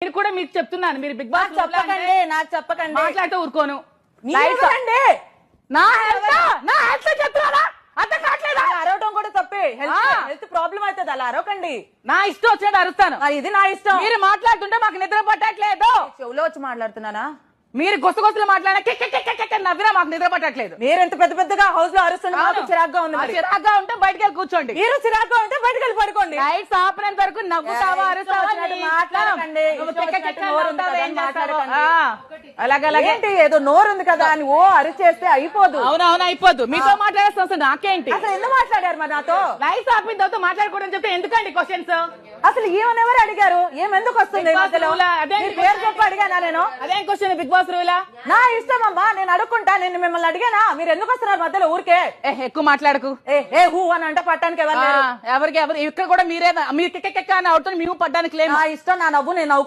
మీరు కూడా మీకు చెప్తున్నాను, మీరు బిగ్ బాస్ చెప్పకండి, నాకు చెప్పకండి, మాట్లాడితే ఊరుకోను. నా హెల్త్ చెప్తున్నారా? అర్థం కావట్లేదా? అరవటం కూడా తప్పే, హెల్త్ ప్రాబ్లం అవుతుంది, అలా అరవకండి. నా ఇష్టం వచ్చినట్టు అరుస్తాను. ఇది నా ఇష్టం. మీరు మాట్లాడుతుంటే మాకు నిద్ర పట్టట్లేదు. చెవులో వచ్చి మాట్లాడుతున్నానా? మీరు గుసగుసలు మాట్లాడినా నవ్వినా మాకు నిద్ర పట్టట్లేదు. మీరు ఎంత పెద్ద పెద్దగా హౌస్ లో అరుస్తున్నారు, చిరాగ్గా ఉంది. చిరాగ్గా ఉంటే బయటకు వెళ్ళి కూర్చోండి. మీరు చిరాగ్గా ఉంటే బయటకు వెళ్ళి పడుకోండి. లైట్స్ ఆపనంత వరకు నవ్వుతావా అరుస్తావా మాట్లాడకండి. అలాగే ఏదో నోరు ఉంది కదా అని ఓ అరిచేస్తే అయిపోదు. అవునవును అయిపోదు. మీతో మాట్లాడాల్సిన అవసరం నాకేంటి? అసలు ఎందుకు మాట్లాడారు మరి నాతో? లైట్స్ ఆపిన తర్వాత మాట్లాడకూడదని చెప్తే ఎందుకండి క్వశ్చన్స్? అసలు ఏమని ఎవరు అడిగారు? ఏమెందుకు వస్తుంది? పేరు చెప్పి అడిగానా నేను? అదేం క్వశ్చన్ బిగ్ బాస్ రూలా? నా ఇష్టం అమ్మా, నేను అడుక్కుంటా. నేను మిమ్మల్ని అడిగానా? మీరు ఎందుకు వస్తున్నారు మధ్యలో ఊరికే? ఎక్కువ మాట్లాడకు. ఏ హూ అని అంటే పట్టానికి ఎవరికి ఇక్కడ కూడా మీరే మీరు అవుతుంది, మేము పడ్డానికి లేదు. నా ఇష్టం, నా నవ్వు నేను నవ్వుకుంటా.